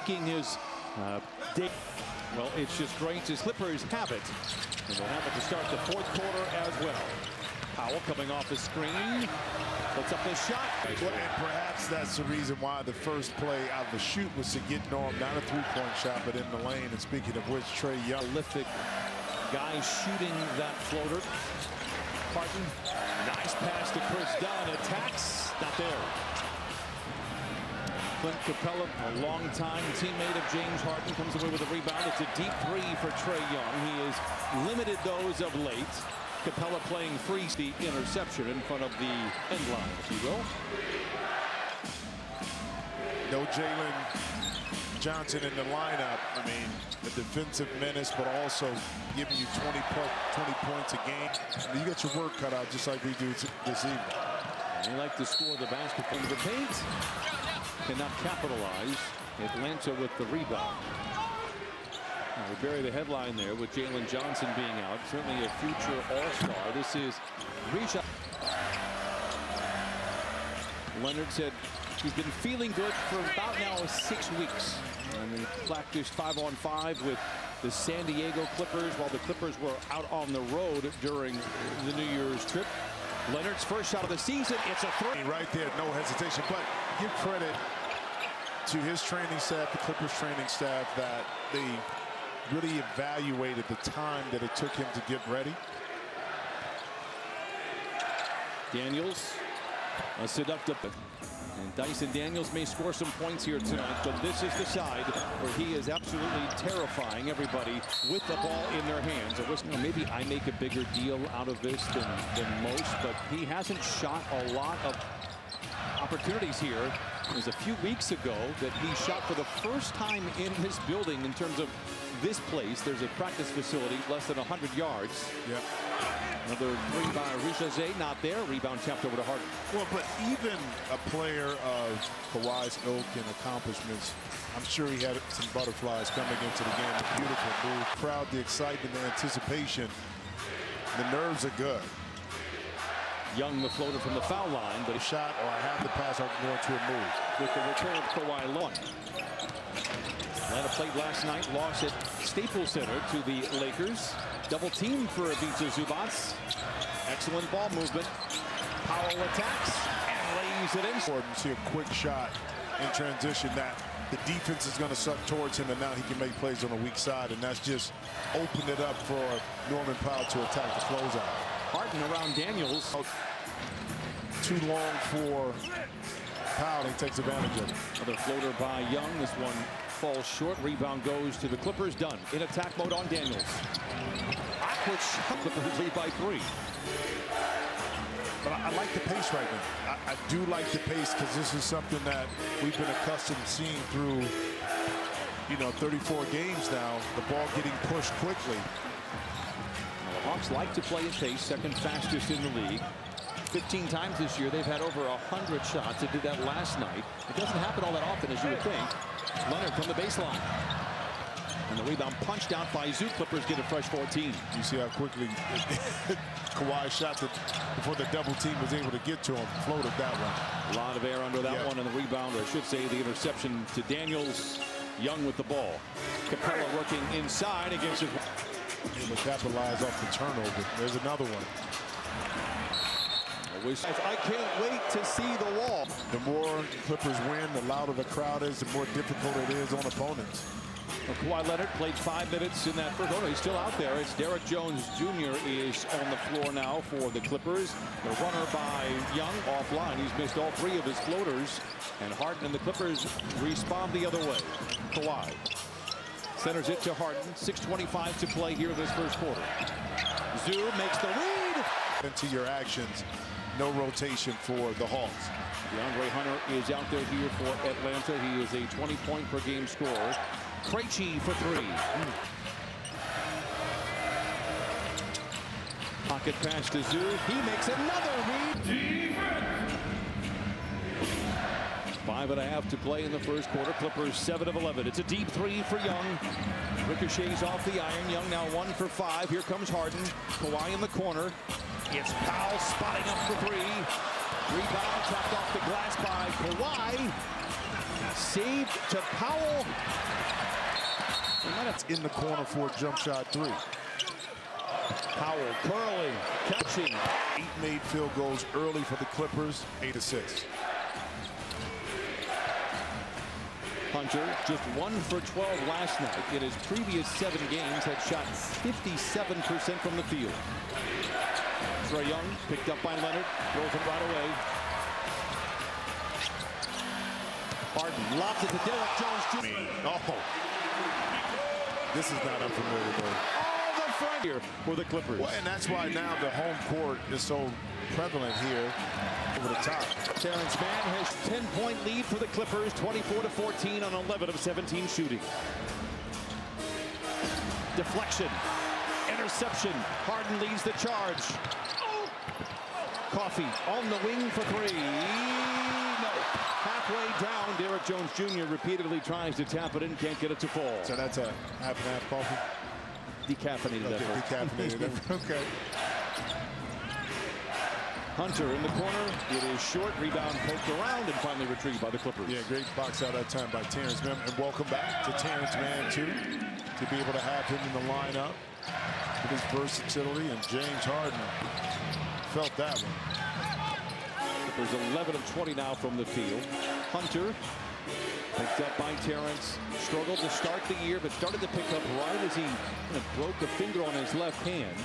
making his day. Well, it's just great as Clippers have it. And they'll have it to start the fourth quarter as well. Powell coming off the screen. Puts up his shot. Well, and perhaps that's the reason why the first play out of the shoot was to get Norm, not a three-point shot, but in the lane. And speaking of which, Trae Young. Prolific guy shooting that floater. Harden. Nice pass to Chris Dunn. Attacks. Not there. Clint Capella, a longtime teammate of James Harden, comes away with a rebound. It's a deep three for Trae Young. He has limited those of late. Capella playing free, the interception in front of the end line, if you will. No Jalen Johnson in the lineup. I mean, the defensive menace, but also giving you 20 points a game. You got your work cut out just like we do this evening. They like to score the basketball into the paint. Cannot capitalize. Atlanta with the rebound. We bury the headline there with Jalen Johnson being out. Certainly a future all-star. This is Risha. Leonard said he's been feeling good for about now 6 weeks. And he practiced 5-on-5 with the San Diego Clippers while the Clippers were out on the road during the New Year's trip. Leonard's first shot of the season. It's a three. Right there, no hesitation. But give credit to his training staff, the Clippers training staff, that they really evaluated the time that it took him to get ready. Daniels, a seductive. And Dyson Daniels may score some points here tonight, but this is the side where he is absolutely terrifying everybody with the ball in their hands. Maybe I make a bigger deal out of this than most, but he hasn't shot a lot of opportunities here. It was a few weeks ago that he shot for the first time in this building in terms of this place. There's a practice facility less than 100 yards. Yep. Another three by Risha, not there. Rebound tapped over to Harden. Well, but even a player of Kawhi's ilk and accomplishments, I'm sure he had some butterflies coming into the game. A beautiful move. Crowd, the excitement, the anticipation. The nerves are good. Young, the floater from the foul line, but a shot or I have the pass, I can go into a move. With the return of Kawhi Leonard. Atlanta played last night, lost at Staples Center to the Lakers. Double team for Ivica Zubac. Excellent ball movement. Powell attacks and lays it in. You see a quick shot in transition that the defense is going to suck towards him, and now he can make plays on the weak side, and that's just opened it up for Norman Powell to attack the closeout. Harden around Daniels. Too long for Powell. He takes advantage of it. Another floater by Young. This one falls short. Rebound goes to the Clippers. Done. In attack mode on Daniels. Awkward shot. Clippers lead by 3. But I like the pace right now. I do like the pace because this is something that we've been accustomed to seeing through, 34 games now. The ball getting pushed quickly. The Hawks like to play at pace, second fastest in the league. 15 times this year, they've had over 100 shots. They did that last night. It doesn't happen all that often, as you would think. Leonard from the baseline. And the rebound punched out by Zoo. Clippers get a fresh 14. You see how quickly Kawhi shot before the double team was able to get to him. Floated that one. A lot of air under that one, and the rebound, or I should say the interception to Daniels. Young with the ball. Capella working inside against his... Able to capitalize off the turnover. There's another one. I can't wait to see the wall. The more Clippers win, the louder the crowd is, the more difficult it is on opponents. Well, Kawhi Leonard played 5 minutes in that first. Oh, no, he's still out there. It's Derrick Jones Jr. is on the floor now for the Clippers. The runner by Young offline. He's missed all 3 of his floaters. And Harden and the Clippers respond the other way. Kawhi centers it to Harden. 6:25 to play here this first quarter. Zoo makes the read. Into your actions. No rotation for the Hawks. DeAndre Hunter is out there here for Atlanta. He is a 20-point per game scorer. Krejci for 3. Pocket pass to Zoo. He makes another read. 5.5 to play in the first quarter. Clippers 7 of 11. It's a deep 3 for Young. Ricochets off the iron. Young now 1 for 5. Here comes Harden. Kawhi in the corner. It's Powell spotting up for 3. Rebound tapped off the glass by Kawhi. Saved to Powell. That's in the corner for a jump shot three. Powell curling, catching. 8 made field goals early for the Clippers, 8 assists. Hunter, just 1 for 12 last night. In his previous 7 games, had shot 57% from the field. Trae Young picked up by Leonard, throws it right away. Harden lobs it to Derek Jones Jr. Oh, this is not unfamiliar though. Oh, the front here for the Clippers. Well, and that's why now the home court is so prevalent here over the top. Terrence Mann has 10-point lead for the Clippers, 24-14 on 11 of 17 shooting. Deflection, interception. Harden leads the charge. Coffee on the wing for 3. No. Halfway down, Derek Jones Jr. repeatedly tries to tap it in, can't get it to fall. So that's a half and half coffee? Decaffeinated Okay, effort. decaffeinated effort. Okay. Hunter in the corner. It is short. Rebound poked around and finally retrieved by the Clippers. Yeah, great box out that time by Terrence Mann. And welcome back to Terrence Mann, too, to be able to have him in the lineup with his versatility. And James Harden felt that one. Clippers 11 of 20 now from the field. Hunter picked up by Terrence. Struggled to start the year, but started to pick up right as he kind of broke a finger on his left hand.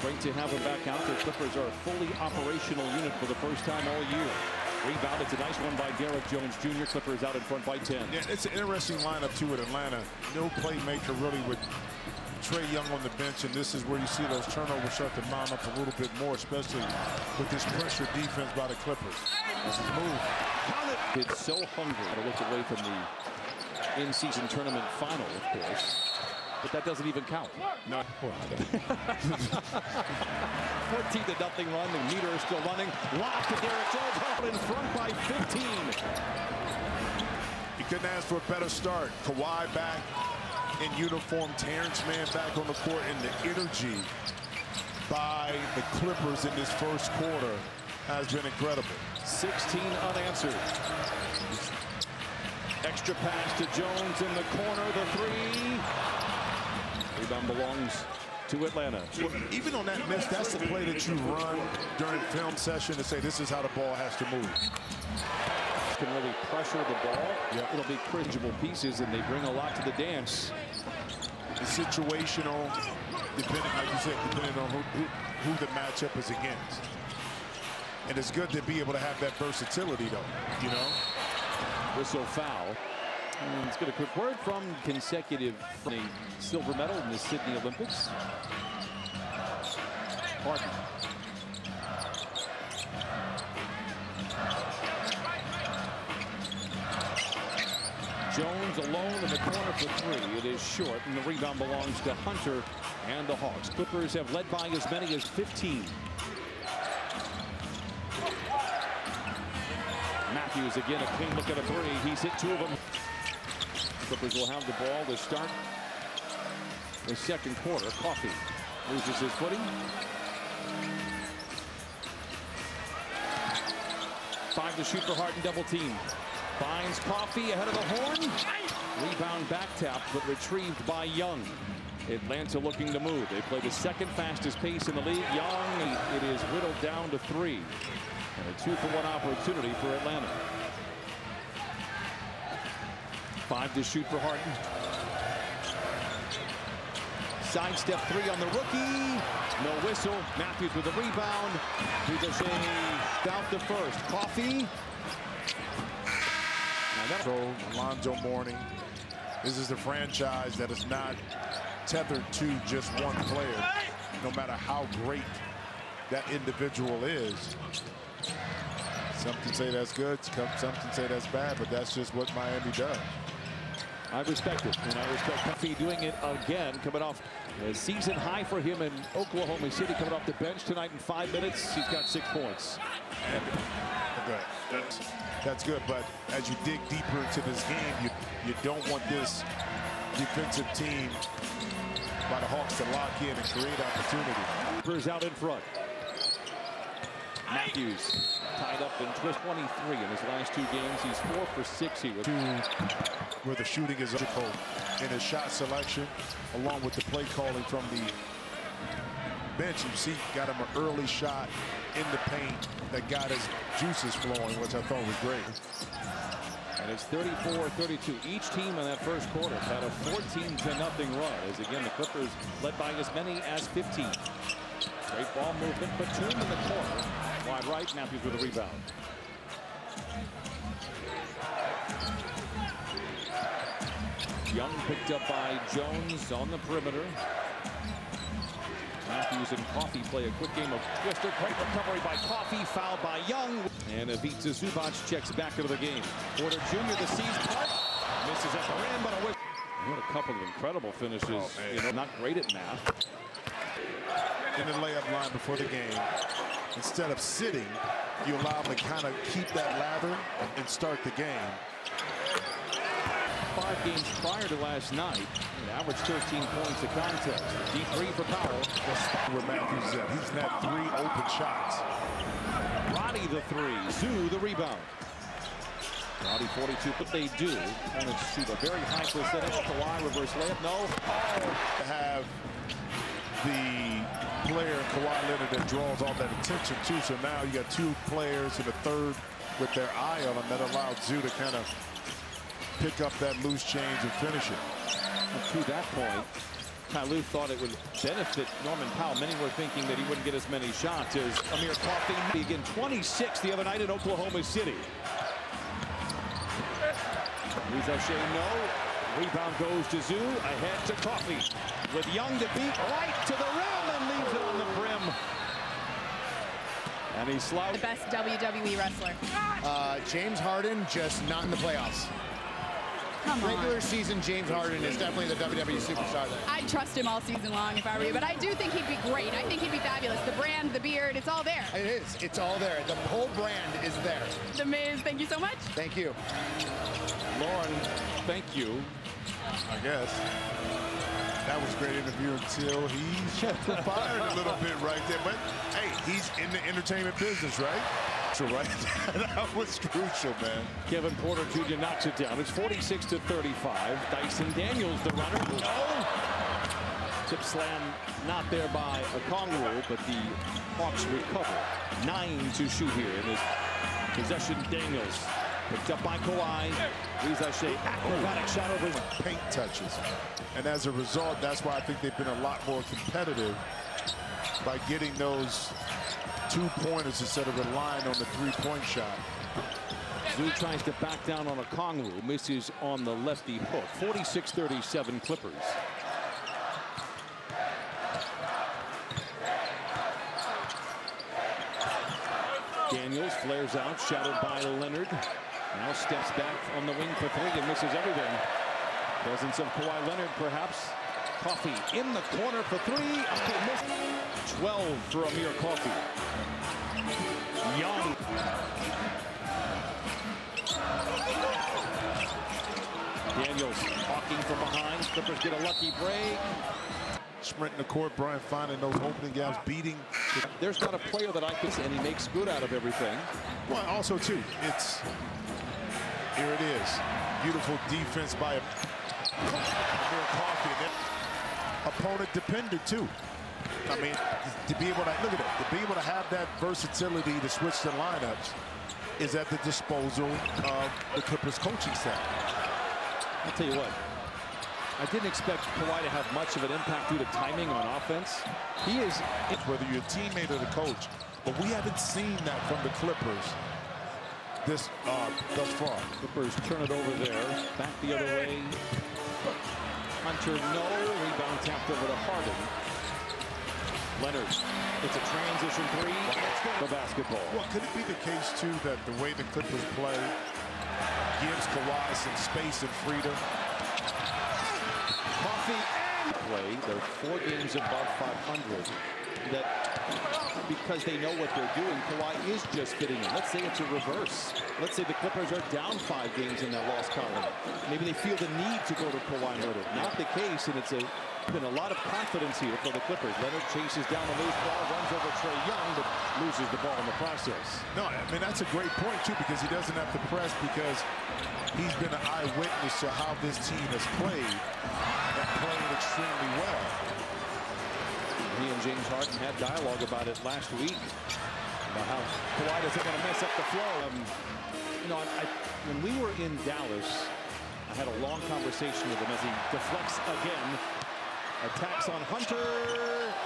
Great to have him back out there. Clippers are a fully operational unit for the first time all year. Rebound, it's a nice one by Derek Jones Jr. Clippers out in front by 10. Yeah, it's an interesting lineup, too, with Atlanta. No playmaker really with Trae Young on the bench, and this is where you see those turnovers start to mount up a little bit more, especially with this pressure defense by the Clippers. This is move. Count it. It's so hungry to look away from the in-season tournament final, of course. But that doesn't even count. No. 14-0 run. The meter is still running. Lock to Derek Jones. Out in front by 15. You couldn't ask for a better start. Kawhi back in uniform. Terrence Mann back on the court. And the energy by the Clippers in this first quarter has been incredible. 16 unanswered. Extra pass to Jones in the corner. The 3. Rebound belongs to Atlanta. Well, even on that miss, that's the play that you run during film session to say this is how the ball has to move. Can really pressure the ball. Yep. It'll be cringeable pieces, and they bring a lot to the dance. The situational, depending, like you said, depending on who the matchup is against. And it's good to be able to have that versatility, though, you know? Whistle foul. And let's get a quick word from consecutive silver medal in the Sydney Olympics. Harden. Jones alone in the corner for 3. It is short, and the rebound belongs to Hunter and the Hawks. Clippers have led by as many as 15. Matthews again, a clean look at a 3. He's hit 2 of them. Clippers will have the ball to start the second quarter. Coffee loses his footing. 5 to shoot for Harden, double team. Finds Coffee ahead of the horn. Rebound back tap, but retrieved by Young. Atlanta looking to move. They play the second fastest pace in the league. Young, it is whittled down to 3. And a 2-for-1 opportunity for Atlanta. 5 to shoot for Harden. Sidestep 3 on the rookie. No whistle. Matthews with a rebound. Ricochet out the first. Coffee. Alonzo Mourning. This is the franchise that is not tethered to just one player, no matter how great that individual is. Some can say that's good, some can say that's bad, but that's just what Miami does. I respect it, and I respect Coffee doing it again, coming off a season high for him in Oklahoma City, coming off the bench tonight in 5 minutes. He's got 6 points. That's good, but as you dig deeper into this game, you don't want this defensive team by the Hawks to lock in and create opportunity. Clippers out in front. Matthews tied up in twist 23 in his last 2 games. He's 4 for 6 here. Where the shooting is critical in his shot selection, along with the play calling from the bench. You see, got him an early shot in the paint that got his juices flowing, which I thought was great. And it's 34-32. Each team in that first quarter had a 14-0 run. As again, the Clippers led by as many as 15. Great ball movement. Batum in the corner. Wide right. Matthews with a rebound. Young picked up by Jones on the perimeter. Matthews and Coffey play a quick game of twister. Great recovery by Coffey. Fouled by Young. And Ivica Zubac checks back into the game. Porter Jr. the sees part. Misses at the rim, but a whip. What a couple of incredible finishes. You know, not great at math. In the layup line before the game, instead of sitting, you allow them to kind of keep that lather and start the game. 5 games prior to last night, an average 13 points a contest. Deep 3 for Powell. Where Matthews is at. He's had 3 open shots. Roddy the 3. Zoo the rebound. Roddy 42, but they do. And shoot a very high percentage. Kawhi reverse layup. No. To have the player Kawhi Leonard that draws all that attention too. So now you got 2 players in the third with their eye on him. That allowed Zoo to kind of pick up that loose change and finish it. And to that point, Ty Lue thought it would benefit Norman Powell. Many were thinking that he wouldn't get as many shots as Amir Coffey. Again, 26 the other night in Oklahoma City. Rizachet, no. Rebound goes to Zoo. Ahead to Coffey. With Young to beat right to the rim and leaves it on the brim. And he slouched. The best WWE wrestler. James Harden, just not in the playoffs. Come on. Regular season James Harden is definitely the WWE superstar there. I'd trust him all season long if I were you, but I do think he'd be great. I think he'd be fabulous. The brand, the beard, it's all there. It is. It's all there. The whole brand is there. The Miz, thank you so much. Thank you. Lauren, thank you. I guess. That was a great interview until he fired a little bit right there. But, hey, he's in the entertainment business, right? So, right? That was crucial, man. Kevin Porter Jr. knocks it down. It's 46-35. Dyson Daniels, the runner. No! Tip slam not there by Okongwu, but the Hawks recover. 9 to shoot here in this possession. Daniels picked up by Kawhi. Rizachet, acrobatic shot over paint touches. And as a result, that's why I think they've been a lot more competitive by getting those 2-pointers instead of relying on the 3-point shot. Zoo tries to back down on Okongwu, misses on the lefty hook. 46-37 Clippers. Daniels flares out, shadowed by Leonard. Now steps back on the wing for 3 and misses everything. Presence of Kawhi Leonard, perhaps. Coffey in the corner for 3. Okay, missed. 12 for Amir Coffey. Young. Daniels walking from behind. Clippers get a lucky break. Sprinting the court, Brian finding those opening gaps, beating. There's not a player that I could, and he makes good out of everything. Well, also, too, it's, here it is. Beautiful defense by Amir Coffey. Opponent dependent, too. I mean, to be able to, look at it, to be able to have that versatility to switch the lineups is at the disposal of the Clippers coaching staff. I'll tell you what, I didn't expect Kawhi to have much of an impact due to timing on offense. He is, whether you're a teammate or the coach, but we haven't seen that from the Clippers thus far. Clippers turn it over there, back the other way. Hunter, no. Rebound tapped over to Harden. Leonard, it's a transition 3. The basketball. Well, could it be the case, too, that the way the Clippers play gives Kawhi some space and freedom? Coffey and play. They're 4 games above 500. That because they know what they're doing, Kawhi is just fitting in. Let's say it's a reverse. Let's say the Clippers are down 5 games in that loss column. Maybe they feel the need to go to Kawhi Leonard. Not the case, and it's a Been a lot of confidence here for the Clippers. Leonard chases down the loose ball, runs over Trae Young, but loses the ball in the process. No, I mean, that's a great point, too, because he doesn't have to press because he's been an eyewitness to how this team has played and playing extremely well. He and James Harden had dialogue about it last week, about how Kawhi doesn't want to mess up the flow. You know, when we were in Dallas, I had a long conversation with him as he deflects again. Attacks on Hunter.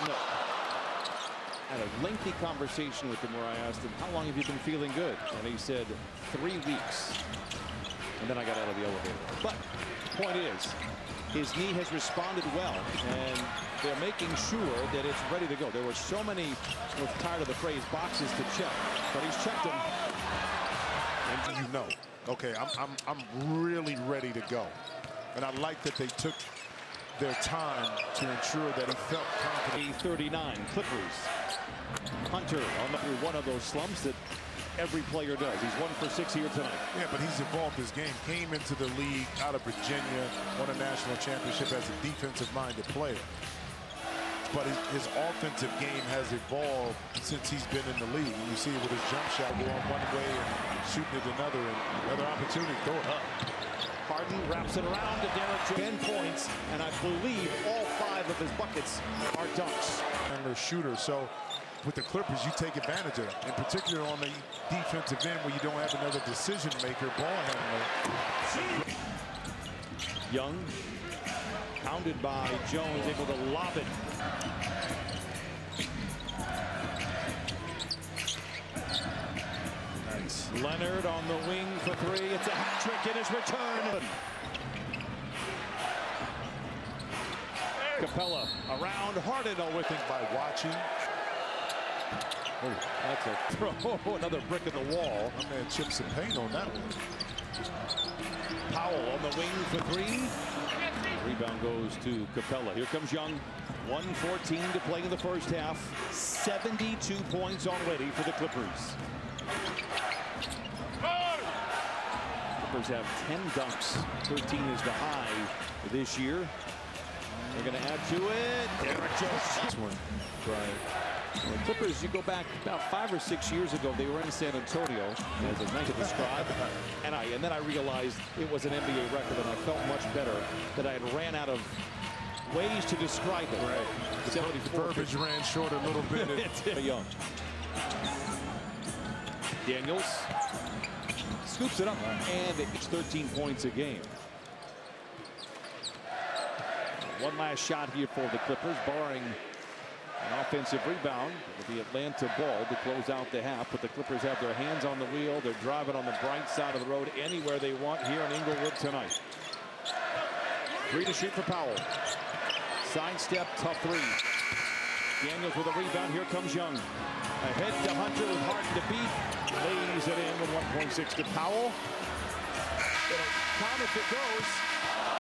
No. I had a lengty conversation with him where I asked him, how long have you been feeling good? And he said, 3 weeks. And then I got out of the elevator. But the point is, his knee has responded well, and they're making sure that it's ready to go. There were so many, we're tired of the phrase, boxes to check, but he's checked them. And you know, okay, I'm really ready to go. And I like that they took their time to ensure that he felt confident. 39 Clippers. Hunter on through one of those slumps that every player does. He's 1 for 6 here tonight. Yeah, but he's evolved his game. Came into the league out of Virginia, won a national championship as a defensive-minded player. But his offensive game has evolved since he's been in the league. And you see it with his jump shot going one way and shooting it another, and another opportunity, throw it up. Harden wraps it around to Derek. 10 points, and I believe all 5 of his buckets are dunks. And they're shooters, so with the Clippers, you take advantage of it, in particular on the defensive end where you don't have another decision maker, ball handler. Young, pounded by Jones, able to lob it. Nice. Leonard on the wing for 3. It's a hat trick in his return. Capella around Harden with it By watching. Oh, that's a throw. Another brick in the wall. My man chipped some paint on that one. Powell on the wing for 3. Rebound goes to Capella. Here comes Young. 1:14 to play in the first half. 72 points already for the Clippers. Clippers have 10 dunks. 13 is the high this year. They're going to add to it. Derek Jones. This one, right. The Clippers, you go back about 5 or 6 years ago, they were in San Antonio, as it's nice to describe, and then I realized it was an NBA record, and I felt much better that I had ran out of ways to describe it. Right. The 74 verbiage ran short a little bit. Young. Daniels scoops it up, and it's 13 points a game. One last shot here for the Clippers, barring an offensive rebound with the Atlanta ball to close out the half. But the Clippers have their hands on the wheel. They're driving on the bright side of the road anywhere they want here in Inglewood tonight. 3 to shoot for Powell. Side step, tough 3. Daniels with a rebound. Here comes Young. Ahead to Hunter with Harden to beat. Lays it in with 1.6 to Powell. It'll count if it goes.